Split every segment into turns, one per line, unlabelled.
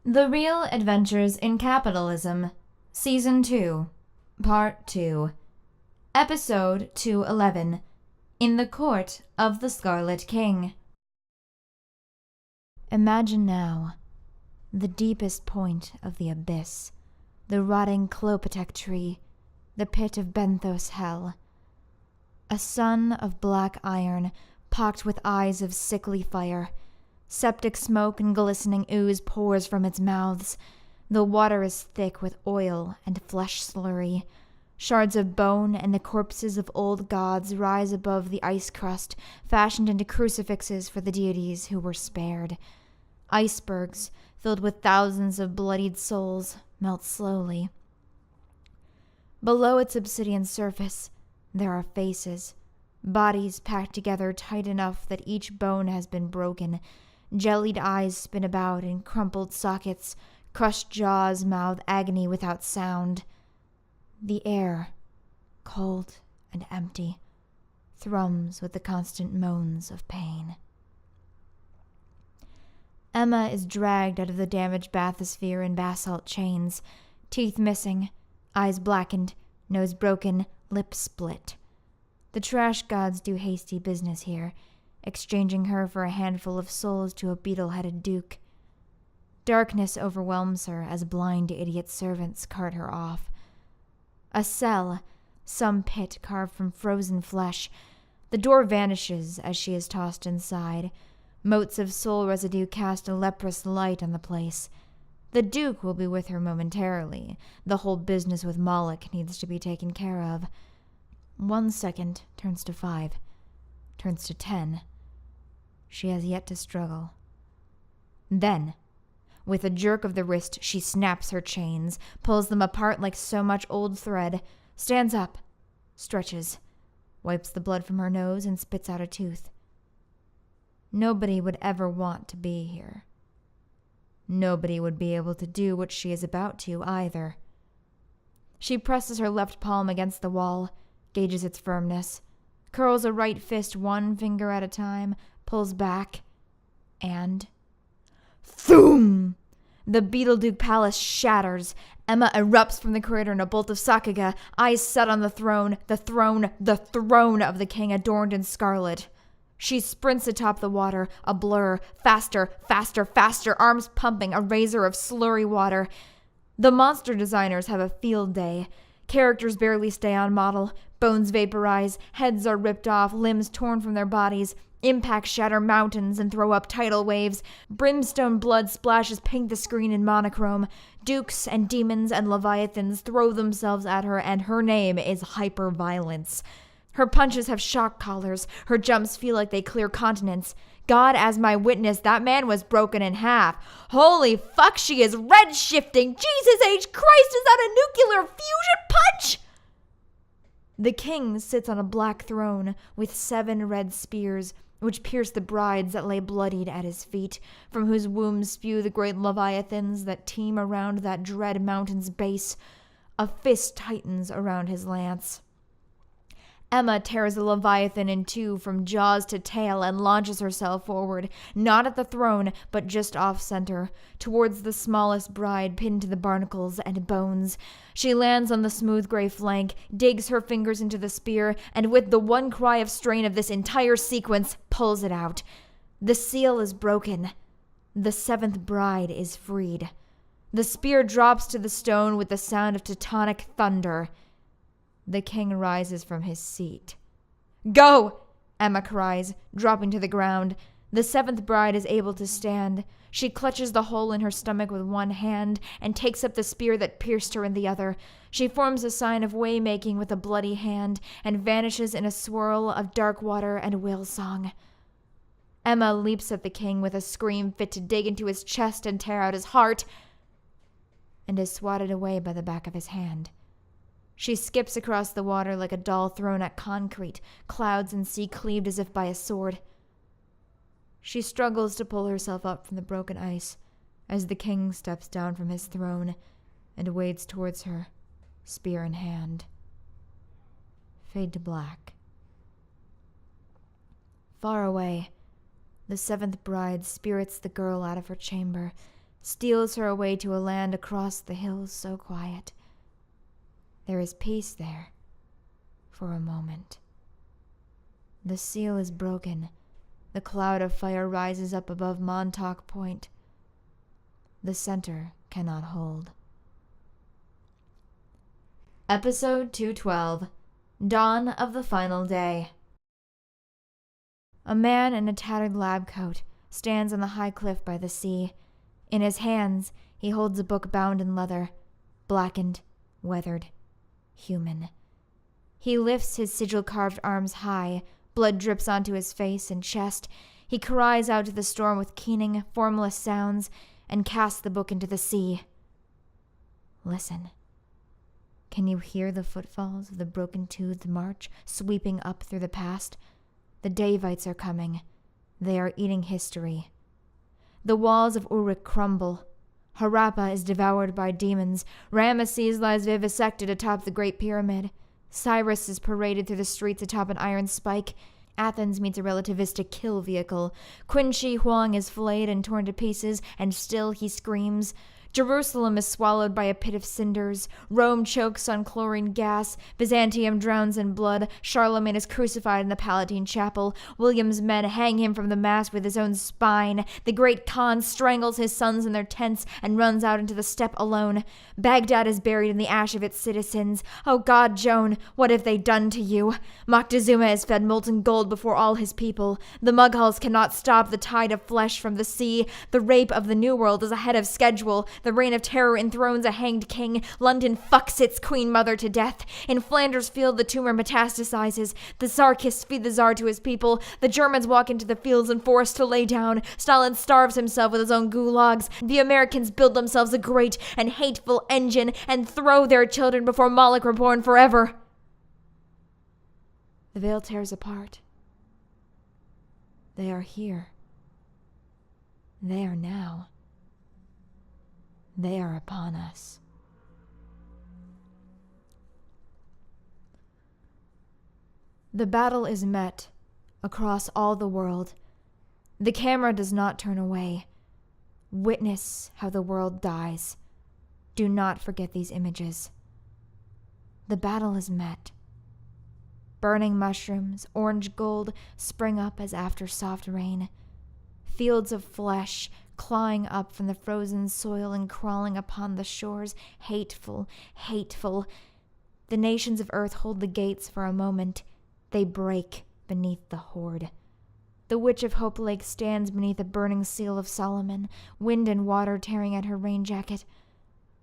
The Real Adventures in Capitalism, Season 2, Part 2, Episode 211, In the Court of the Scarlet King. Imagine now the deepest point of the abyss, the rotting Klopotek tree, the pit of Benthos hell. A sun of black iron, pocked with eyes of sickly fire. Septic smoke and glistening ooze pours from its mouths. The water is thick with oil and flesh slurry. Shards of bone and the corpses of old gods rise above the ice crust, fashioned into crucifixes for the deities who were spared. Icebergs, filled with thousands of bloodied souls, melt slowly. Below its obsidian surface, there are faces, bodies packed together tight enough that each bone has been broken. Jellied eyes spin about in crumpled sockets, crushed jaws mouth agony without sound. The air, cold and empty, thrums with the constant moans of pain. Emma is dragged out of the damaged bathysphere in basalt chains, teeth missing, eyes blackened, nose broken, lips split. The trash gods do hasty business here, exchanging her for a handful of souls to a beetle-headed duke. Darkness overwhelms her as blind idiot servants cart her off. A cell, some pit carved from frozen flesh. The door vanishes as she is tossed inside. Motes of soul residue cast a leprous light on the place. The duke will be with her momentarily. The whole business with Moloch needs to be taken care of. 1 second turns to 5, turns to 10. She has yet to struggle. Then, with a jerk of the wrist, she snaps her chains, pulls them apart like so much old thread, stands up, stretches, wipes the blood from her nose, and spits out a tooth. Nobody would ever want to be here. Nobody would be able to do what she is about to, either. She presses her left palm against the wall, gauges its firmness, curls a right fist one finger at a time, pulls back, and thoom! The Beetleduke Palace shatters. Emma erupts from the crater in a bolt of Sakuga, eyes set on the throne of the king adorned in scarlet. She sprints atop the water, a blur, faster, faster, faster, arms pumping, a razor of slurry water. The monster designers have a field day. Characters barely stay on model, bones vaporize, heads are ripped off, limbs torn from their bodies, impacts shatter mountains and throw up tidal waves, brimstone blood splashes pink the screen in monochrome, dukes and demons and leviathans throw themselves at her, and her name is hyperviolence. Her punches have shock collars, her jumps feel like they clear continents. God as my witness, that man was broken in half. Holy fuck, she is red-shifting! Jesus H. Christ, is that a nuclear fusion punch? The king sits on a black throne with 7 red spears, which pierce the brides that lay bloodied at his feet, from whose wombs spew the great leviathans that teem around that dread mountain's base. A fist tightens around his lance. Emma tears the Leviathan in two from jaws to tail and launches herself forward, not at the throne, but just off-center, towards the smallest bride pinned to the barnacles and bones. She lands on the smooth gray flank, digs her fingers into the spear, and with the one cry of strain of this entire sequence, pulls it out. The seal is broken. The 7th bride is freed. The spear drops to the stone with the sound of tectonic thunder. The king rises from his seat. "Go!" Emma cries, dropping to the ground. The 7th bride is able to stand. She clutches the hole in her stomach with one hand and takes up the spear that pierced her in the other. She forms a sign of way-making with a bloody hand and vanishes in a swirl of dark water and whale song. Emma leaps at the king with a scream fit to dig into his chest and tear out his heart, and is swatted away by the back of his hand. She skips across the water like a doll thrown at concrete, clouds and sea cleaved as if by a sword. She struggles to pull herself up from the broken ice as the king steps down from his throne and wades towards her, spear in hand. Fade to black. Far away, the 7th bride spirits the girl out of her chamber, steals her away to a land across the hills so quiet. There is peace there, for a moment. The seal is broken. The cloud of fire rises up above Montauk Point. The center cannot hold. Episode 212. Dawn of the Final Day. A man in a tattered lab coat stands on the high cliff by the sea. In his hands, he holds a book bound in leather, blackened, weathered, human. He lifts his sigil-carved arms high. Blood drips onto his face and chest. He cries out to the storm with keening, formless sounds and casts the book into the sea. Listen. Can you hear the footfalls of the broken-toothed march sweeping up through the past? The Davites are coming. They are eating history. The walls of Uruk crumble. Harappa is devoured by demons. Ramesses lies vivisected atop the Great Pyramid. Cyrus is paraded through the streets atop an iron spike. Athens meets a relativistic kill vehicle. Qin Shi Huang is flayed and torn to pieces, and still he screams. Jerusalem is swallowed by a pit of cinders. Rome chokes on chlorine gas. Byzantium drowns in blood. Charlemagne is crucified in the Palatine Chapel. William's men hang him from the mast with his own spine. The great Khan strangles his sons in their tents and runs out into the steppe alone. Baghdad is buried in the ash of its citizens. Oh God, Joan, what have they done to you? Moctezuma is fed molten gold before all his people. The Mughals cannot stop the tide of flesh from the sea. The rape of the New World is ahead of schedule. The reign of terror enthrones a hanged king. London fucks its queen mother to death. In Flanders Field, the tumor metastasizes. The Tsarkists feed the Tsar to his people. The Germans walk into the fields and forests to lay down. Stalin starves himself with his own gulags. The Americans build themselves a great and hateful engine and throw their children before Moloch were born forever. The veil tears apart. They are here. They are now. They are upon us. The battle is met across all the world. The camera does not turn away. Witness how the world dies. Do not forget these images. The battle is met. Burning mushrooms, orange gold, spring up as after soft rain. Fields of flesh, clawing up from the frozen soil and crawling upon the shores, hateful, hateful. The nations of earth hold the gates for a moment. They break beneath the horde. The Witch of Hope Lake stands beneath a burning seal of Solomon, wind and water tearing at her rain jacket.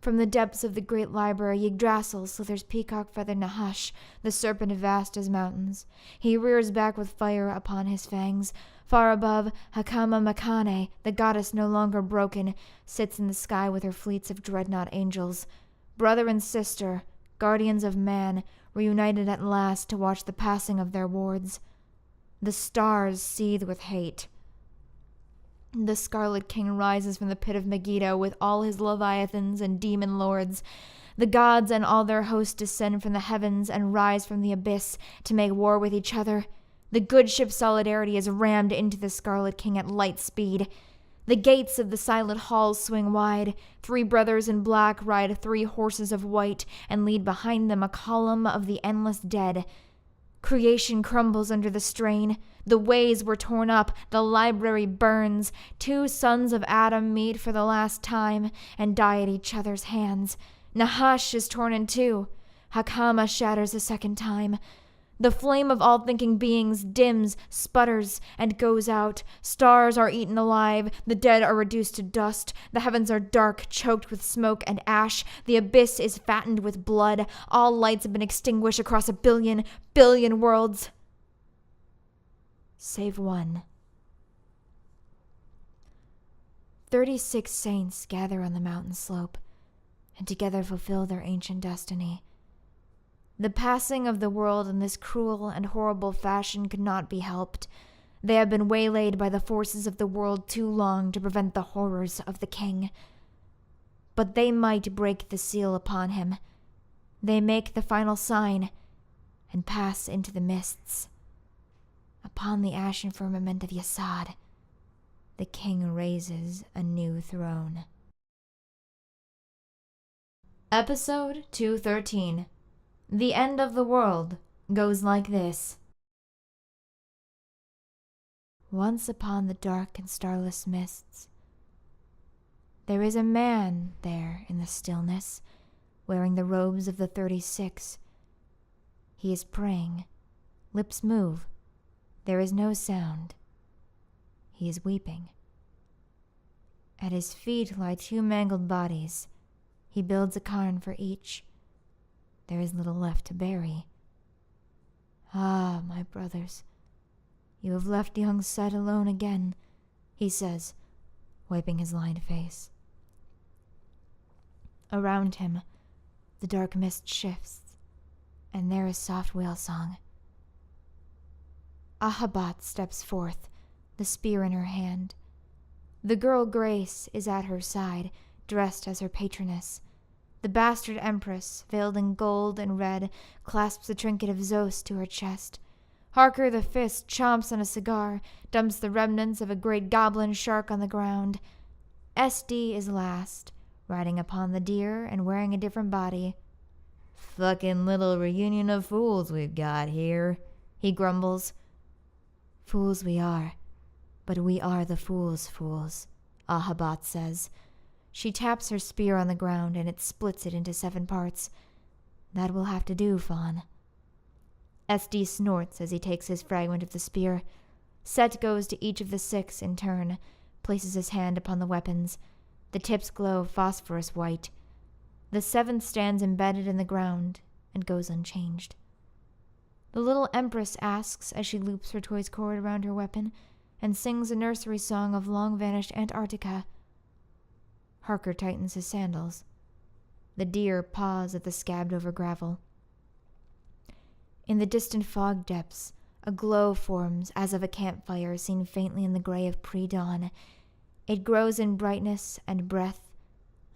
From the depths of the great library, Yggdrasil slithers peacock-feathered Nahash, the serpent vast as mountains. He rears back with fire upon his fangs. Far above, Hakama Makane, the goddess no longer broken, sits in the sky with her fleets of dreadnought angels. Brother and sister, guardians of man, reunited at last to watch the passing of their wards. The stars seethe with hate. The Scarlet King rises from the pit of Megiddo with all his leviathans and demon lords. The gods and all their hosts descend from the heavens and rise from the abyss to make war with each other. The good ship Solidarity is rammed into the Scarlet King at light speed. The gates of the silent halls swing wide. 3 brothers in black ride 3 horses of white and lead behind them a column of the endless dead. Creation crumbles under the strain. The ways were torn up. The library burns. 2 sons of Adam meet for the last time and die at each other's hands. Nahash is torn in 2. Hakama shatters a second time. The flame of all thinking beings dims, sputters, and goes out. Stars are eaten alive. The dead are reduced to dust. The heavens are dark, choked with smoke and ash. The abyss is fattened with blood. All lights have been extinguished across a billion worlds. Save one. 36 saints gather on the mountain slope, and together fulfill their ancient destiny. The passing of the world in this cruel and horrible fashion could not be helped. They have been waylaid by the forces of the world too long to prevent the horrors of the king. But they might break the seal upon him. They make the final sign and pass into the mists. Upon the ashen firmament of Yesod, the king raises a new throne. Episode 213. The End of the World goes like this. Once upon the dark and starless mists, there is a man there in the stillness, wearing the robes of the 36. He is praying. Lips move. There is no sound. He is weeping. At his feet lie 2 mangled bodies. He builds a cairn for each. There is little left to bury. Ah, my brothers, you have left young Set alone again, he says, wiping his lined face. Around him, the dark mist shifts, and there is soft wail song. Ahabat steps forth, the spear in her hand. The girl Grace is at her side, dressed as her patroness. The bastard empress, veiled in gold and red, clasps the trinket of Zos to her chest. Harker the Fist chomps on a cigar, dumps the remnants of a great goblin shark on the ground. SD is last, riding upon the deer and wearing a different body. Fucking little reunion of fools we've got here, he grumbles. Fools we are, but we are the fools' fools, Ahabat says. She taps her spear on the ground, and it splits it into 7 parts. That will have to do, Fawn. SD snorts as he takes his fragment of the spear. Set goes to each of the 6 in turn, places his hand upon the weapons. The tips glow phosphorus white. The 7th stands embedded in the ground and goes unchanged. The little empress asks as she loops her toy's cord around her weapon and sings a nursery song of long-vanished Antarctica. Harker tightens his sandals. The deer paws at the scabbed over gravel. In the distant fog depths, a glow forms as of a campfire seen faintly in the gray of pre-dawn. It grows in brightness and breath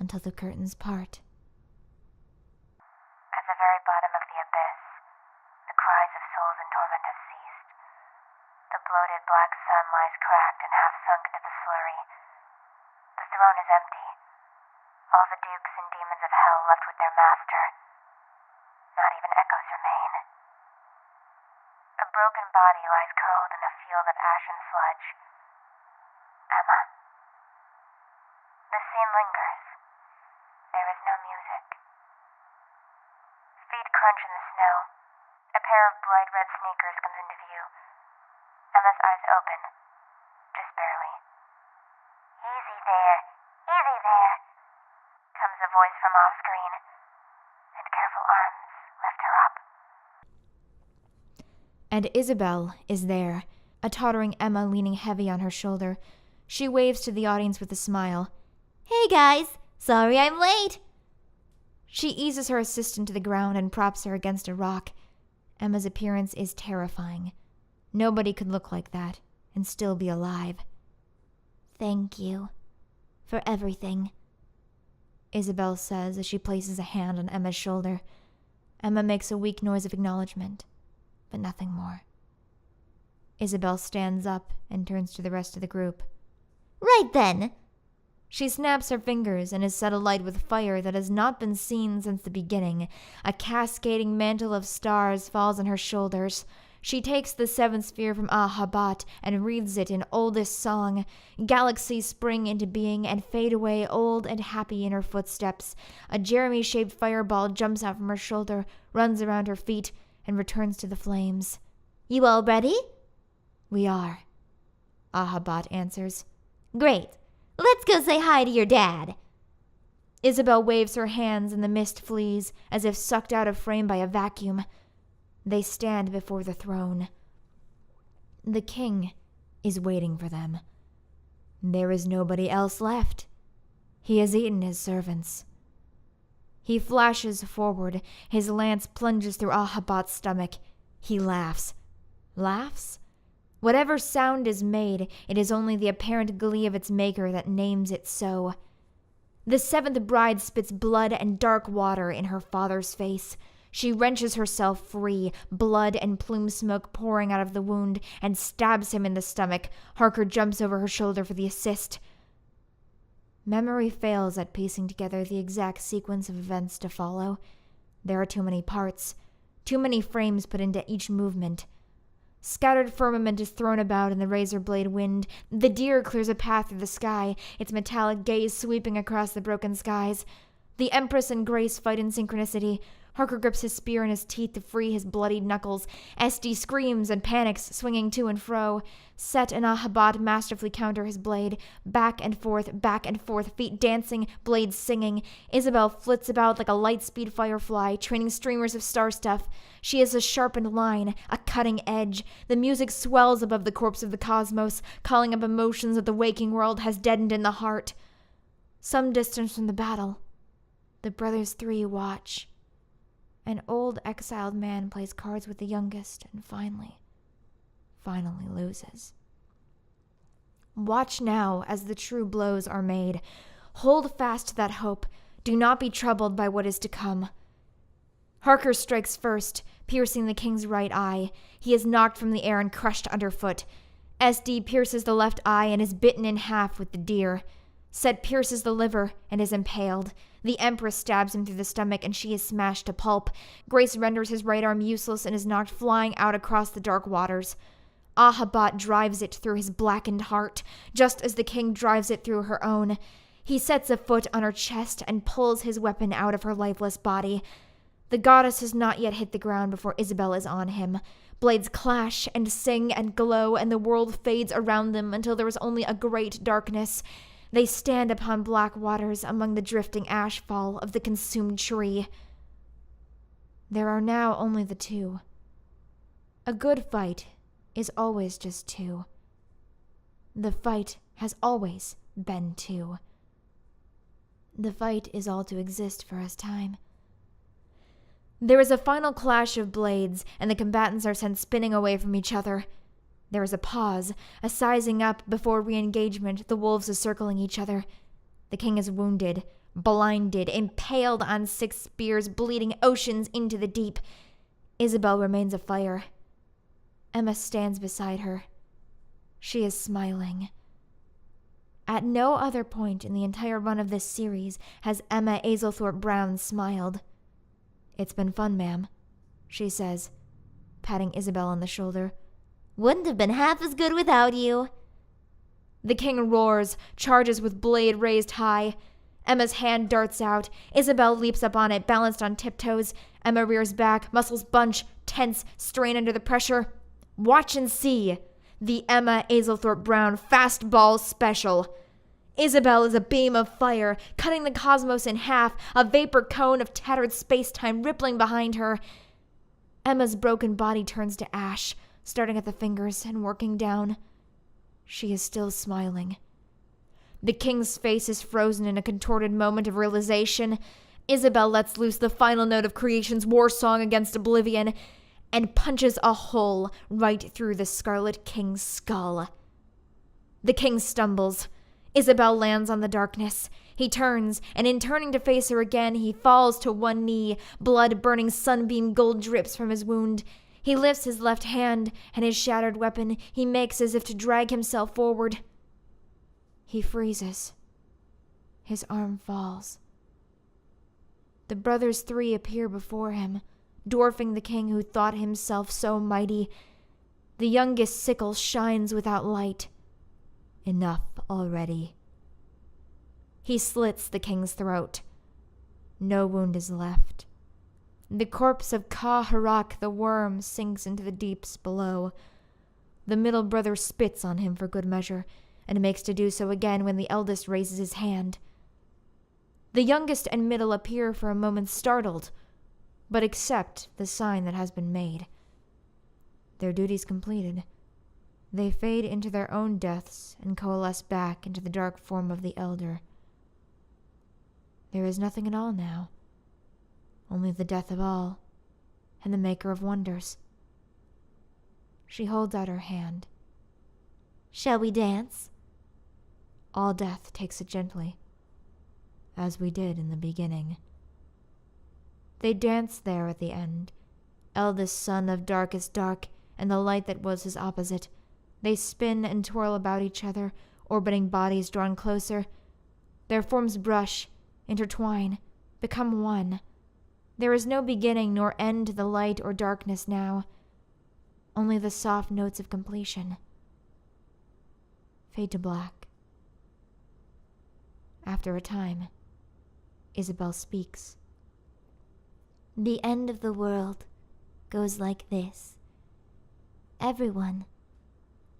until the curtains part.
At the very bottom of the abyss, the cries of souls in torment have ceased. The bloated black sun lies cracked and half sunk into the slurry. The throne is empty. All the dukes and demons of hell left with their master. Not even echoes remain. A broken body lies curled in a field of ashen sludge. Emma. The scene lingers. There is no music. Feet crunch in the snow. A pair of bright red sneakers comes into view. Emma's eyes open. Just barely. Easy there. Easy there. Comes a voice from off-screen, and careful arms lift her up.
And Isabel is there, a tottering Emma leaning heavy on her shoulder. She waves to the audience with a smile. Hey guys, sorry I'm late. She eases her assistant to the ground and props her against a rock. Emma's appearance is terrifying. Nobody could look like that and still be alive. Thank you for everything, Isabel says as she places a hand on Emma's shoulder. Emma makes a weak noise of acknowledgement, but nothing more. Isabel stands up and turns to the rest of the group. Right then! She snaps her fingers and is set alight with fire that has not been seen since the beginning. A cascading mantle of stars falls on her shoulders. She takes the 7th sphere from Ahabat and wreathes it in oldest song. Galaxies spring into being and fade away old and happy in her footsteps. A Jeremy-shaped fireball jumps out from her shoulder, runs around her feet, and returns to the flames. You all ready? We are, Ahabat answers. Great. Let's go say hi to your dad. Isabel waves her hands and the mist flees, as if sucked out of frame by a vacuum. They stand before the throne. The king is waiting for them. There is nobody else left. He has eaten his servants. He flashes forward. His lance plunges through Ahabat's stomach. He laughs. Laughs? Whatever sound is made, it is only the apparent glee of its maker that names it so. The 7th bride spits blood and dark water in her father's face. She wrenches herself free, blood and plume smoke pouring out of the wound, and stabs him in the stomach. Harker jumps over her shoulder for the assist. Memory fails at piecing together the exact sequence of events to follow. There are too many parts, too many frames put into each movement. Scattered firmament is thrown about in the razor blade wind. The deer clears a path through the sky, its metallic gaze sweeping across the broken skies. The Empress and Grace fight in synchronicity. Harker grips his spear in his teeth to free his bloodied knuckles. SD screams and panics, swinging to and fro. Set and Ahabat masterfully counter his blade. Back and forth, feet dancing, blades singing. Isabel flits about like a light-speed firefly, training streamers of star stuff. She is a sharpened line, a cutting edge. The music swells above the corpse of the cosmos, calling up emotions that the waking world has deadened in the heart. Some distance from the battle, the brothers three watch. An old exiled man plays cards with the youngest and finally loses. Watch now as the true blows are made. Hold fast to that hope. Do not be troubled by what is to come. Harker strikes first, piercing the king's right eye. He is knocked from the air and crushed underfoot. SD pierces the left eye and is bitten in half with the deer. Set pierces the liver and is impaled. The Empress stabs him through the stomach and she is smashed to pulp. Grace renders his right arm useless and is knocked flying out across the dark waters. Ahabat drives it through his blackened heart, just as the king drives it through her own. He sets a foot on her chest and pulls his weapon out of her lifeless body. The goddess has not yet hit the ground before Isabel is on him. Blades clash and sing and glow, and the world fades around them until there is only a great darkness. They stand upon black waters among the drifting ashfall of the consumed tree. There are now only the two. A good fight is always just two. The fight has always been two. The fight is all to exist for us time. There is a final clash of blades, and the combatants are sent spinning away from each other. There is a pause, a sizing up before re-engagement. The wolves are circling each other. The king is wounded, blinded, impaled on 6 spears, bleeding oceans into the deep. Isabel remains afire. Emma stands beside her. She is smiling. At no other point in the entire run of this series has Emma Azelthorpe Brown smiled. "It's been fun, ma'am," she says, patting Isabel on the shoulder. "Wouldn't have been half as good without you." The king roars, charges with blade raised high. Emma's hand darts out. Isabel leaps up on it, balanced on tiptoes. Emma rears back, muscles bunch, tense, strain under the pressure. Watch and see. The Emma Azelthorpe Brown Fastball Special. Isabel is a beam of fire, cutting the cosmos in half, a vapor cone of tattered space-time rippling behind her. Emma's broken body turns to ash, starting at the fingers and working down. She is still smiling. The king's face is frozen in a contorted moment of realization. Isabel lets loose the final note of creation's war song against oblivion and punches a hole right through the Scarlet King's skull. The king stumbles. Isabel lands on the darkness. He turns, and in turning to face her again, he falls to one knee. Blood-burning sunbeam gold drips from his wound. He lifts his left hand, and his shattered weapon he makes as if to drag himself forward. He freezes. His arm falls. The brothers three appear before him, dwarfing the king who thought himself so mighty. The youngest sickle shines without light. Enough already. He slits the king's throat. No wound is left. The corpse of Ka-Harak the worm sinks into the deeps below. The middle brother spits on him for good measure, and makes to do so again when the eldest raises his hand. The youngest and middle appear for a moment startled, but accept the sign that has been made. Their duties completed, they fade into their own deaths and coalesce back into the dark form of the elder. There is nothing at all now, only the death of all, and the maker of wonders. She holds out her hand. "Shall we dance?" All death takes it gently, as we did in the beginning. They dance there at the end, eldest son of darkest dark, and the light that was his opposite. They spin and twirl about each other, orbiting bodies drawn closer. Their forms brush, intertwine, become one. There is no beginning nor end to the light or darkness now, only the soft notes of completion. Fade to black. After a time, Isabel speaks.
The end of the world goes like this. Everyone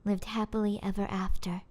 lived happily ever after.